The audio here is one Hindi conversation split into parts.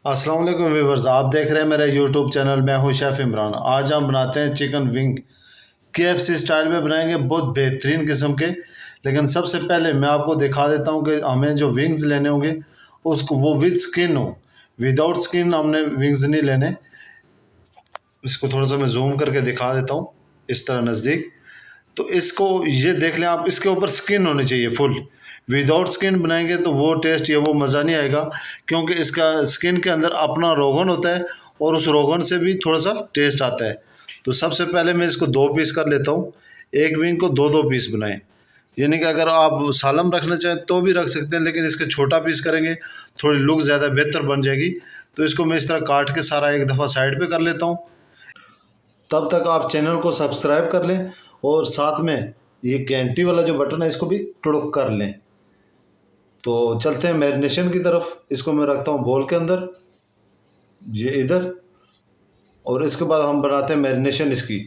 अस्सलाम वालेकुम व्यूवर्स, आप देख रहे हैं मेरा यूट्यूब चैनल। मैं हूं शेफ़ इमरान। आज हम बनाते हैं चिकन विंग। केएफसी स्टाइल में बनाएंगे, बहुत बेहतरीन किस्म के। लेकिन सबसे पहले मैं आपको दिखा देता हूं कि हमें जो विंग्स लेने होंगे उसको वो विद स्किन हो। विदाउट स्किन हमने विंग्स नहीं लेने। इसको थोड़ा सा मैं जूम करके दिखा देता हूँ, इस तरह नज़दीक। तो इसको ये देख लें आप, इसके ऊपर स्किन होनी चाहिए फुल। विदाउट स्किन बनाएंगे तो वो टेस्ट या वो मज़ा नहीं आएगा, क्योंकि इसका स्किन के अंदर अपना रोगन होता है और उस रोगन से भी थोड़ा सा टेस्ट आता है। तो सबसे पहले मैं इसको 2 पीस कर लेता हूँ। एक विंग को 2-2 पीस बनाएं। यानी कि अगर आप सालम रखना चाहें तो भी रख सकते हैं, लेकिन इसके छोटा पीस करेंगे थोड़ी लुक ज़्यादा बेहतर बन जाएगी। तो इसको मैं इस तरह काट के सारा एक दफ़ा साइड पे कर लेता हूँ। तब तक आप चैनल को सब्सक्राइब कर लें और साथ में ये घंटी वाला जो बटन है इसको भी टुड़क कर लें। तो चलते हैं मैरिनेशन की तरफ। इसको मैं रखता हूँ बोल के अंदर, ये इधर। और इसके बाद हम बनाते हैं मैरिनेशन इसकी।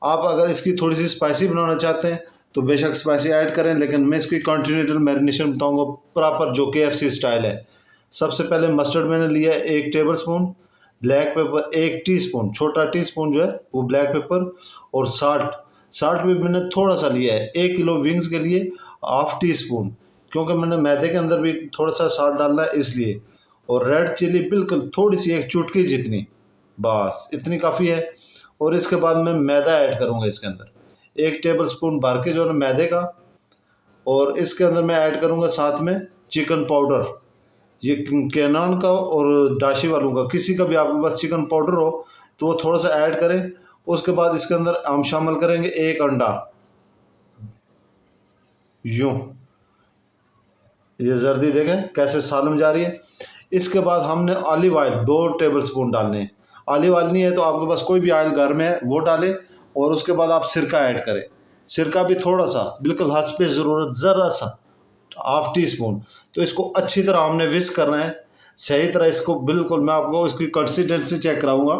आप अगर इसकी थोड़ी सी स्पाइसी बनाना चाहते हैं तो बेशक स्पाइसी ऐड करें, लेकिन मैं इसकी कॉन्टिनेंटल मैरिनेशन बताऊँगा प्रॉपर, जो KFC स्टाइल है। सबसे पहले मस्टर्ड मैंने लिया है 1 table spoon, black pepper 1 teaspoon, छोटा टीस्पून जो है वो ब्लैक पेपर, और साल्ट। साल्ट भी मैंने थोड़ा सा लिया है, 1 किलो विंग्स के लिए हाफ टीस्पून, क्योंकि मैंने मैदे के अंदर भी थोड़ा सा साल्ट डालना है इसलिए। और रेड चिली बिल्कुल थोड़ी सी, एक चुटकी जितनी, बस इतनी काफ़ी है। और इसके बाद मैं मैदा ऐड करूँगा इसके अंदर, 1 टेबल स्पून भर के जो है मैदे का। और इसके अंदर मैं ऐड करूँगा साथ में चिकन पाउडर, ये कैनान का और दाशी वालों का, किसी का भी आपके पास चिकन पाउडर हो तो वो थोड़ा सा ऐड करें। उसके बाद इसके अंदर हम शामिल करेंगे 1 अंडा, यूँ। ये जर्दी देखें कैसे सालम जा रही है। इसके बाद हमने ऑलिव ऑयल 2 टेबल स्पून डालने हैं। ऑलिव ऑयल नहीं है तो आपके पास कोई भी ऑयल घर में है वो डालें। और उसके बाद आप सिरका ऐड करें। सिरका भी थोड़ा सा, बिल्कुल हंस पे ज़रूरत, ज़रा सा, हाफ टी स्पून। तो इसको अच्छी तरह हमने विस्क करना है, सही तरह इसको। बिल्कुल मैं आपको इसकी कंसिस्टेंसी चेक कराऊंगा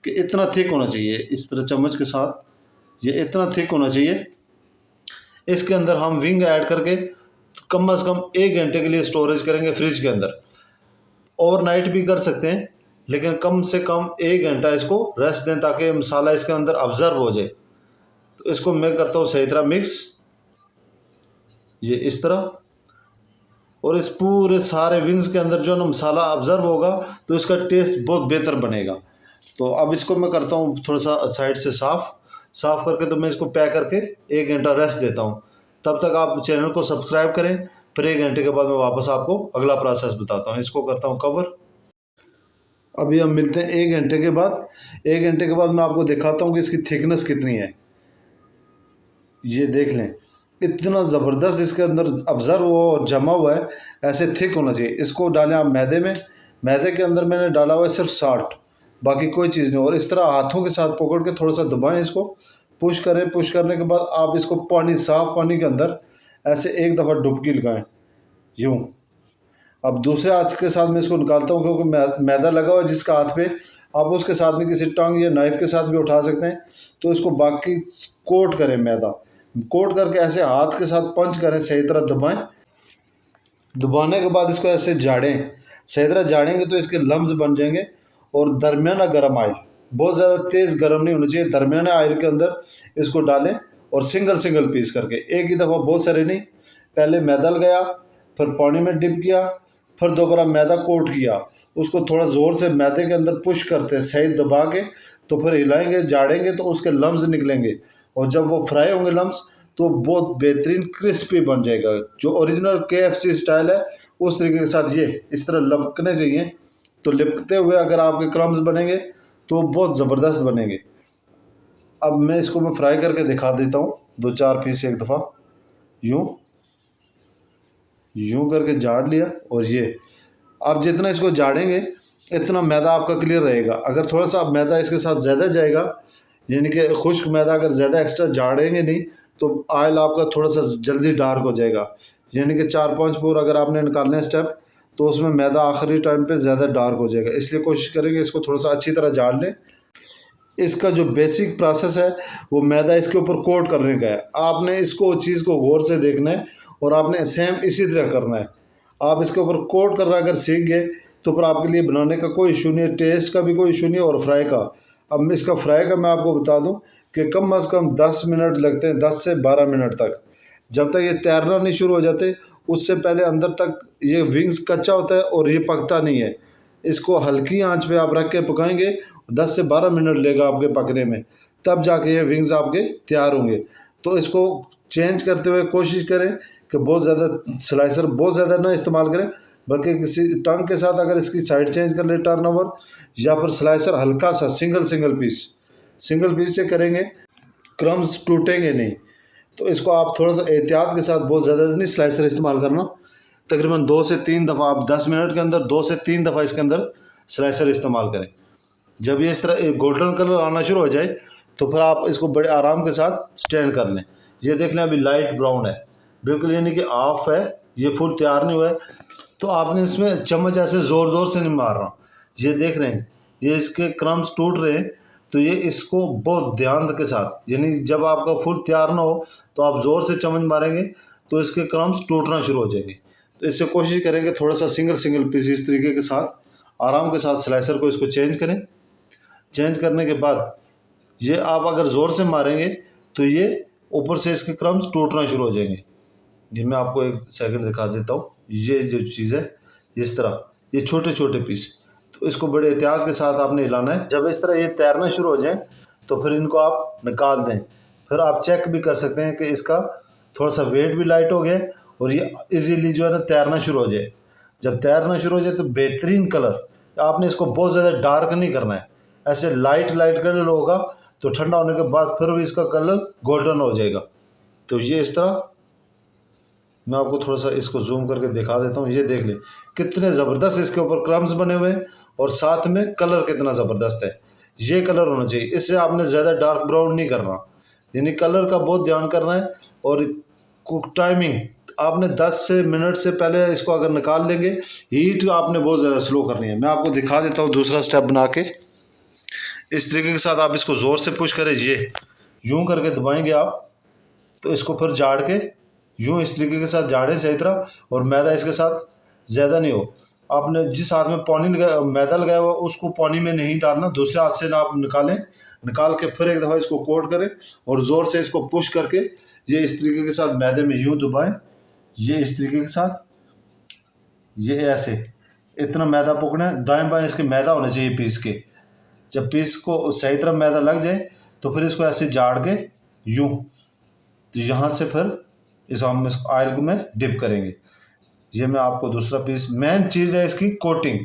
कि इतना थिक होना चाहिए, इस तरह चम्मच के साथ ये इतना थिक होना चाहिए। इसके अंदर हम विंग ऐड करके कम से कम 1 घंटे के लिए स्टोरेज करेंगे फ्रिज के अंदर। ओवरनाइट भी कर सकते हैं, लेकिन कम से कम 1 घंटा इसको रेस्ट दें ताकि मसाला इसके अंदर ऑब्जर्व हो जाए। तो इसको मैं करता हूँ सही तरह मिक्स, ये इस तरह। और इस पूरे सारे विंग्स के अंदर जो है ना मसाला ऑब्जर्व होगा तो इसका टेस्ट बहुत बेहतर बनेगा। तो अब इसको मैं करता हूँ थोड़ा सा साइड से साफ़ करके, तो मैं इसको पैक करके 1 घंटा रेस्ट देता हूँ। तब तक आप चैनल को सब्सक्राइब करें। फिर 1 घंटे के बाद मैं वापस आपको अगला प्रोसेस बताता हूँ। इसको करता हूँ कवर। अभी हम मिलते हैं 1 घंटे के बाद। 1 घंटे के बाद मैं आपको दिखाता हूँ कि इसकी थिकनेस कितनी है। ये देख लें, इतना ज़बरदस्त इसके अंदर ऑब्ज़र्व हुआ और जमा हुआ है, ऐसे थिक होना चाहिए। इसको डालें आप मैदे में। मैदे के अंदर मैंने डाला हुआ है सिर्फ साल्ट, बाकी कोई चीज़ नहीं। और इस तरह हाथों के साथ पकड़ के थोड़ा सा दबाएं इसको, पुश करें। पुश करने के बाद आप इसको पानी, साफ़ पानी के अंदर ऐसे एक दफ़ा डुबकी लगाएं, यूँ। अब दूसरे हाथ के साथ मैं इसको निकालता हूँ, क्योंकि मैदा लगा हुआ है जिसका हाथ पे, आप उसके साथ में किसी टंग या नाइफ़ के साथ भी उठा सकते हैं। तो इसको बाकी कोट करें, मैदा कोट करके ऐसे हाथ के साथ पंच करें, सही तरह दबाएं। दबाने के बाद इसको ऐसे झाड़ें, सही तरह झाड़ेंगे तो इसके लम्स बन जाएंगे। और दरमियाना गर्म आयल, बहुत ज़्यादा तेज़ गर्म नहीं होना चाहिए, दरमियाना आयल के अंदर इसको डालें। और सिंगल सिंगल पीस करके, एक ही दफ़ा बहुत सारे नहीं। पहले मैदा लगाया, फिर पानी में डिप किया, फिर दोबारा मैदा कोट किया। उसको थोड़ा ज़ोर से मैदे के अंदर पुश करते हैं, सही दबा के। तो फिर हिलाएंगे, झाड़ेंगे तो उसके लम्स निकलेंगे। और जब वो फ्राई होंगे लम्स, तो बहुत बेहतरीन क्रिस्पी बन जाएगा। जो ओरिजिनल KFC स्टाइल है उस तरीके के साथ ये इस तरह लपकने चाहिए। तो लिपकते हुए अगर आपके क्रम्स बनेंगे तो बहुत ज़बरदस्त बनेंगे। अब मैं इसको फ्राई करके दिखा देता हूँ, 2-4 पीस एक दफ़ा यूँ यूँ करके झाड़ लिया। और ये आप जितना इसको झाड़ेंगे इतना मैदा आपका क्लियर रहेगा। अगर थोड़ा सा मैदा इसके साथ ज़्यादा जाएगा, यानी कि खुश्क मैदा अगर ज़्यादा एक्स्ट्रा झाड़ेंगे नहीं, तो ऑयल आपका थोड़ा सा जल्दी डार्क हो जाएगा। यानी कि 4-5 पोर अगर आपने निकालने स्टेप, तो उसमें मैदा आखिरी टाइम पे ज़्यादा डार्क हो जाएगा। इसलिए कोशिश करेंगे इसको थोड़ा सा अच्छी तरह झाड़ लें। इसका जो बेसिक प्रोसेस है वो मैदा इसके ऊपर कोट करने का है। आपने इसको चीज़ को गौर से देखना है और आपने सेम इसी तरह करना है। आप इसके ऊपर कोट करना अगर सीख गए तो फिर आपके लिए बनाने का कोई इशू नहीं है, टेस्ट का भी कोई इशू नहीं है। और फ्राई का, अब इसका फ्राई का मैं आपको बता दूं कि कम अज़ कम 10 मिनट लगते हैं, 10 से 12 मिनट तक। जब तक ये तैरना नहीं शुरू हो जाते उससे पहले अंदर तक ये विंग्स कच्चा होता है और ये पकता नहीं है। इसको हल्की आंच पे आप रख के पकाएंगे, 10 से 12 मिनट लेगा आपके पकने में, तब जाके ये विंग्स आपके तैयार होंगे। तो इसको चेंज करते हुए कोशिश करें कि बहुत ज़्यादा स्लाइसर बहुत ज़्यादा ना इस्तेमाल करें, बल्कि किसी टंग के साथ अगर इसकी साइड चेंज कर ले टर्नओवर, या फिर स्लाइसर हल्का सा सिंगल पीस से करेंगे, क्रम्स टूटेंगे नहीं। तो इसको आप थोड़ा सा एहतियात के साथ, बहुत ज़्यादा नहीं स्लाइसर इस्तेमाल करना, तकरीबन 2 से 3 दफ़ा आप 10 मिनट के अंदर 2 से 3 दफ़ा इसके अंदर स्लाइसर इस्तेमाल करें। जब ये इस तरह गोल्डन कलर आना शुरू हो जाए तो फिर आप इसको बड़े आराम के साथ स्टैंड कर लें। ये देख लें अभी लाइट ब्राउन है बिल्कुल, यानी कि ऑफ है, ये फुल तैयार नहीं हुआ है। तो आपने इसमें चम्मच ऐसे ज़ोर से नहीं मारना। ये देख रहे हैं ये इसके क्रम्स टूट रहे हैं, तो ये इसको बहुत ध्यान के साथ, यानी जब आपका फुल तैयार ना हो तो आप ज़ोर से चम्मच मारेंगे तो इसके क्रम्स टूटना शुरू हो जाएंगे। तो इससे कोशिश करेंगे थोड़ा सा सिंगल पीस इस तरीके के साथ आराम के साथ स्लाइसर को इसको चेंज करें। चेंज करने के बाद ये आप अगर ज़ोर से मारेंगे तो ये ऊपर से इसके क्रम्स टूटना शुरू हो जाएंगे। ये मैं आपको एक सेकंड दिखा देता हूँ। ये जो चीज़ है इस तरह, ये छोटे पीस, तो इसको बड़े एहतियात के साथ आपने हिलाना है। जब इस तरह ये तैरना शुरू हो जाए तो फिर इनको आप निकाल दें। फिर आप चेक भी कर सकते हैं कि इसका थोड़ा सा वेट भी लाइट हो गया और ये इजीली जो है ना तैरना शुरू हो जाए। जब तैरना शुरू हो जाए तो बेहतरीन कलर, आपने इसको बहुत ज़्यादा डार्क नहीं करना है, ऐसे लाइट कलर होगा तो ठंडा होने के बाद फिर भी इसका कलर गोल्डन हो जाएगा। तो ये इस तरह, मैं आपको थोड़ा सा इसको जूम करके दिखा देता हूँ। ये देख लें कितने ज़बरदस्त इसके ऊपर क्रम्स बने हुए हैं और साथ में कलर कितना ज़बरदस्त है। ये कलर होना चाहिए, इससे आपने ज़्यादा डार्क ब्राउन नहीं करना, यानी कलर का बहुत ध्यान करना है। और कुक टाइमिंग आपने 10 से मिनट से पहले इसको अगर निकाल देंगे, हीट आपने बहुत ज़्यादा स्लो करनी है। मैं आपको दिखा देता हूँ दूसरा स्टेप बना के। इस तरीके के साथ आप इसको ज़ोर से पुश करें, ये यूँ करके दबाएंगे आप, तो इसको फिर झाड़ के यूँ इस तरीके के साथ झाड़ें सही तरह, और मैदा इसके साथ ज़्यादा नहीं हो। आपने जिस हाथ में पानी मैदा लगाया हुआ उसको पानी में नहीं डालना, दूसरे हाथ से ना आप निकाल के फिर एक दफ़ा इसको कोट करें और ज़ोर से इसको पुश करके ये इस तरीके के साथ मैदे में यूँ दबाएं, ये इस तरीके के साथ, ये ऐसे इतना मैदा पकड़ना है। दाएँ बाएँ इसके मैदा होना चाहिए पीस के। जब पीस को सही तरह मैदा लग जाए तो फिर इसको ऐसे झाड़ के यूँ, तो यहाँ से फिर इस हम ऑयल में डिप करेंगे। ये मैं आपको दूसरा पीस, मेन चीज़ है इसकी कोटिंग।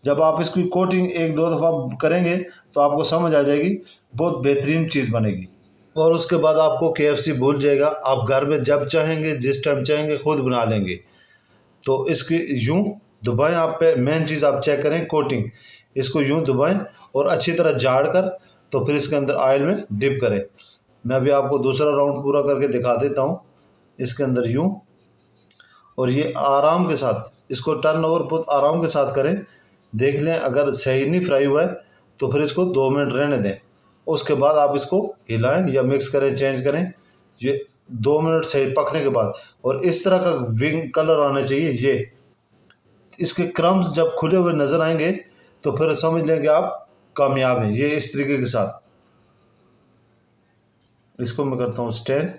जब आप इसकी कोटिंग 1-2 दफ़ा करेंगे तो आपको समझ आ जाएगी, बहुत बेहतरीन चीज़ बनेगी। और उसके बाद आपको KFC भूल जाएगा, आप घर में जब चाहेंगे जिस टाइम चाहेंगे खुद बना लेंगे। तो इसकी यूँ दबाएं आप पे, मेन चीज़ आप चेक करें कोटिंग, इसको यूँ दबाएं और अच्छी तरह झाड़ कर तो फिर इसके अंदर ऑयल में डिप करें। मैं अभी आपको दूसरा राउंड पूरा करके दिखा देता हूँ। इसके अंदर यूँ, और ये आराम के साथ इसको टर्नओवर बहुत आराम के साथ करें। देख लें अगर सही नहीं फ्राई हुआ है तो फिर इसको 2 मिनट रहने दें, उसके बाद आप इसको हिलाएं या मिक्स करें, चेंज करें। ये 2 मिनट सही पकने के बाद, और इस तरह का विंग कलर आना चाहिए। ये इसके क्रम्स जब खुले हुए नज़र आएंगे तो फिर समझ लें कि आप कामयाब हैं। ये इस तरीके के साथ इसको मैं करता हूँ स्टैंड।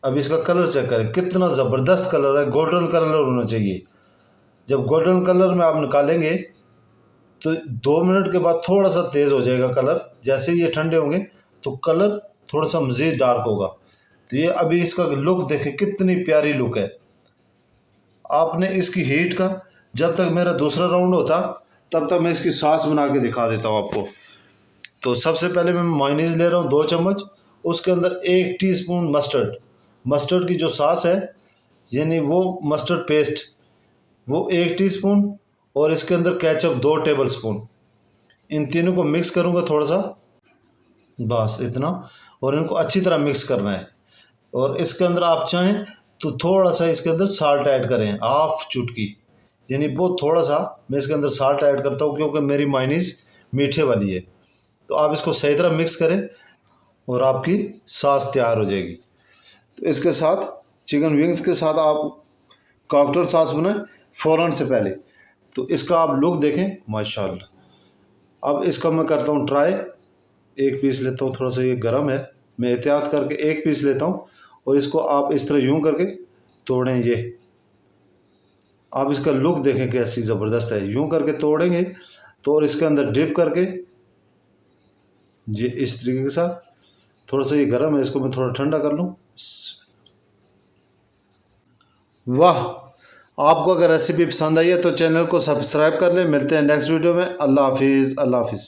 अब इसका कलर चेक करें, कितना ज़बरदस्त कलर है, गोल्डन कलर होना चाहिए। जब गोल्डन कलर में आप निकालेंगे तो 2 मिनट के बाद थोड़ा सा तेज़ हो जाएगा कलर। जैसे ही ये ठंडे होंगे तो कलर थोड़ा सा मज़ीद डार्क होगा। तो ये अभी इसका लुक देखें, कितनी प्यारी लुक है। आपने इसकी हीट का, जब तक मेरा दूसरा राउंड होता तब तक मैं इसकी सॉस बना के दिखा देता हूँ आपको। तो सबसे पहले मैं मायोनीज़ ले रहा हूँ 2 चम्मच, उसके अंदर 1 टीस्पून मस्टर्ड की जो सॉस है, यानी वो मस्टर्ड पेस्ट, वो 1 टीस्पून, और इसके अंदर केचप 2 टेबलस्पून। इन तीनों को मिक्स करूँगा थोड़ा सा, बस इतना, और इनको अच्छी तरह मिक्स करना है। और इसके अंदर आप चाहें तो थोड़ा सा इसके अंदर साल्ट ऐड करें, हाफ चुटकी, यानी बहुत थोड़ा सा मैं इसके अंदर साल्ट ऐड करता हूँ क्योंकि मेरी मायोनीज़ मीठे वाली है। तो आप इसको सही तरह मिक्स करें और आपकी सॉस तैयार हो जाएगी। तो इसके साथ चिकन विंग्स के साथ आप कॉकटेल सॉस बनाएं फ़ौरन से पहले। तो इसका आप लुक देखें माशाल्लाह। अब इसका मैं करता हूँ ट्राई। एक पीस लेता हूँ, थोड़ा सा ये गर्म है, मैं एहतियात करके एक पीस लेता हूँ और इसको आप इस तरह यूं करके तोड़ें। ये आप इसका लुक देखें कैसी ज़बरदस्त है। यूं करके तोड़ेंगे तो और इसके अंदर डिप करके जी इस तरीके के साथ। थोड़ा सा ये गर्म है, इसको मैं थोड़ा ठंडा कर लूँ। वाह, आपको अगर रेसिपी पसंद आई है तो चैनल को सब्सक्राइब कर लें। मिलते हैं नेक्स्ट वीडियो में। अल्लाह हाफिज़, अल्लाह हाफिज़।